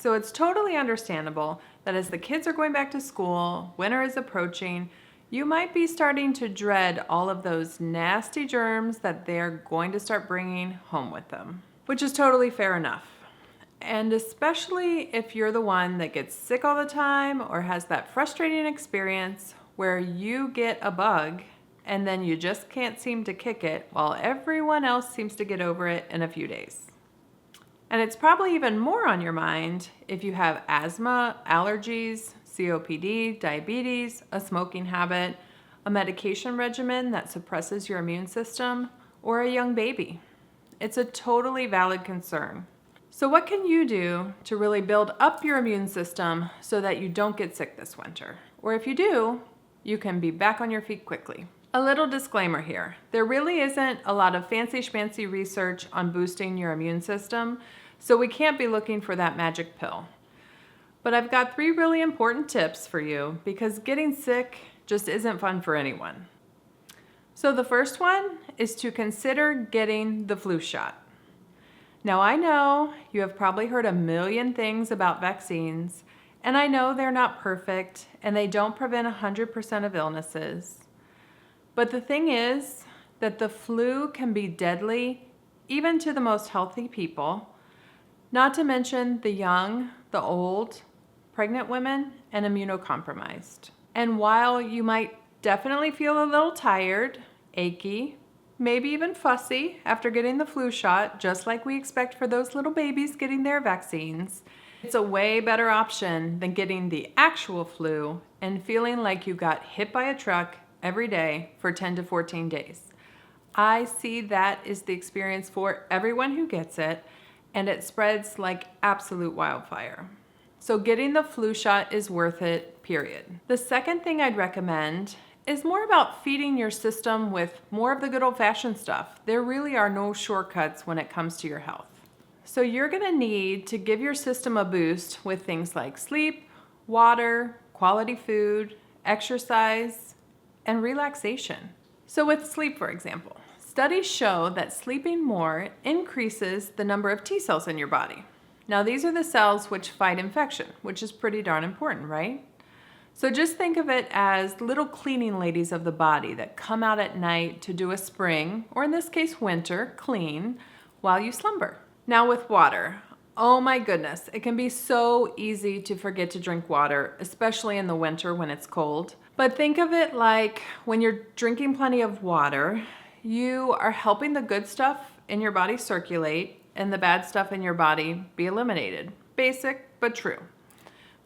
So it's totally understandable that as the kids are going back to school, winter is approaching, you might be starting to dread all of those nasty germs that they're going to start bringing home with them, which is totally fair enough. And especially if you're the one that gets sick all the time or has that frustrating experience where you get a bug and then you just can't seem to kick it while everyone else seems to get over it in a few days. And it's probably even more on your mind if you have asthma, allergies, COPD, diabetes, a smoking habit, a medication regimen that suppresses your immune system, or a young baby. It's a totally valid concern. So what can you do to really build up your immune system so that you don't get sick this winter? Or if you do, you can be back on your feet quickly. A little disclaimer here. There really isn't a lot of fancy schmancy research on boosting your immune system, so we can't be looking for that magic pill. But I've got 3 really important tips for you because getting sick just isn't fun for anyone. So the first one is to consider getting the flu shot. Now I know you have probably heard a million things about vaccines, and I know they're not perfect and they don't prevent 100% of illnesses. But the thing is that the flu can be deadly even to the most healthy people, not to mention the young, the old, pregnant women, and immunocompromised. And while you might definitely feel a little tired, achy, maybe even fussy after getting the flu shot, just like we expect for those little babies getting their vaccines, it's a way better option than getting the actual flu and feeling like you got hit by a truck every day for 10 to 14 days. I see that is the experience for everyone who gets it, and it spreads like absolute wildfire. So getting the flu shot is worth it, period. The second thing I'd recommend is more about feeding your system with more of the good old-fashioned stuff. There really are no shortcuts when it comes to your health. So you're gonna need to give your system a boost with things like sleep, water, quality food, exercise, and relaxation. So with sleep, for example, studies show that sleeping more increases the number of T cells in your body. Now these are the cells which fight infection, which is pretty darn important, right? So just think of it as little cleaning ladies of the body that come out at night to do a spring, or in this case winter, clean while you slumber. Now with water, oh my goodness, it can be so easy to forget to drink water, especially in the winter when it's cold. But think of it like when you're drinking plenty of water, you are helping the good stuff in your body circulate and the bad stuff in your body be eliminated. Basic, but true.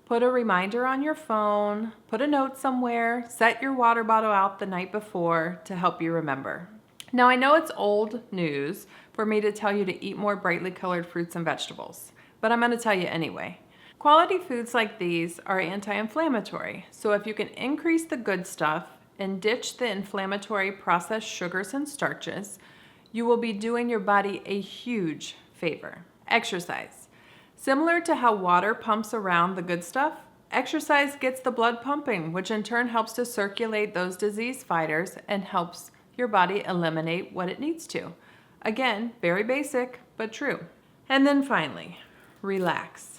Put a reminder on your phone, put a note somewhere, set your water bottle out the night before to help you remember. Now I know it's old news for me to tell you to eat more brightly colored fruits and vegetables, but I'm gonna tell you anyway. Quality foods like these are anti-inflammatory, so if you can increase the good stuff and ditch the inflammatory processed sugars and starches, you will be doing your body a huge favor. Exercise. Similar to how water pumps around the good stuff, exercise gets the blood pumping, which in turn helps to circulate those disease fighters and helps your body eliminate what it needs to. Again, very basic, but true. And then finally, relax.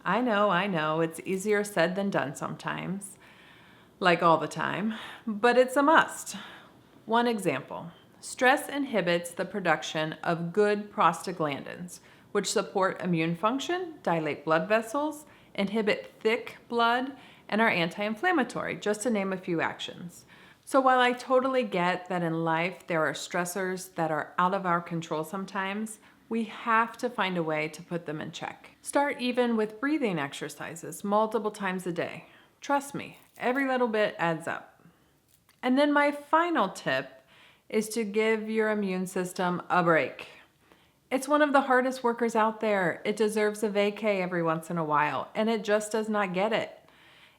I know, it's easier said than done sometimes, like all the time, but it's a must. One example, stress inhibits the production of good prostaglandins, which support immune function, dilate blood vessels, inhibit thick blood, and are anti-inflammatory, just to name a few actions. So while I totally get that in life there are stressors that are out of our control sometimes, we have to find a way to put them in check. Start even with breathing exercises multiple times a day. Trust me, every little bit adds up. And then my final tip is to give your immune system a break. It's one of the hardest workers out there. It deserves a vacay every once in a while, and it just does not get it.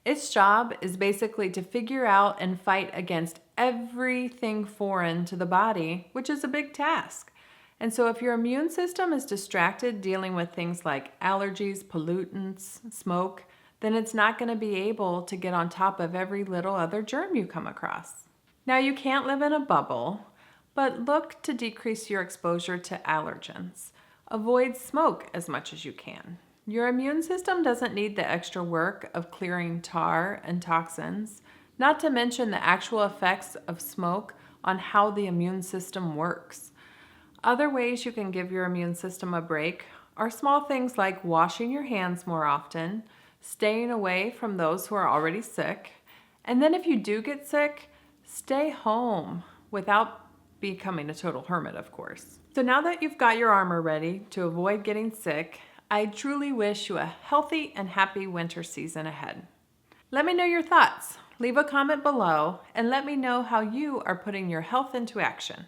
Its job is basically to figure out and fight against everything foreign to the body, which is a big task. And so if your immune system is distracted dealing with things like allergies, pollutants, smoke, then it's not going to be able to get on top of every little other germ you come across. Now you can't live in a bubble, but look to decrease your exposure to allergens. Avoid smoke as much as you can. Your immune system doesn't need the extra work of clearing tar and toxins, not to mention the actual effects of smoke on how the immune system works. Other ways you can give your immune system a break are small things like washing your hands more often, staying away from those who are already sick, and then if you do get sick, stay home without becoming a total hermit, of course. So now that you've got your armor ready to avoid getting sick, I truly wish you a healthy and happy winter season ahead. Let me know your thoughts. Leave a comment below and let me know how you are putting your health into action.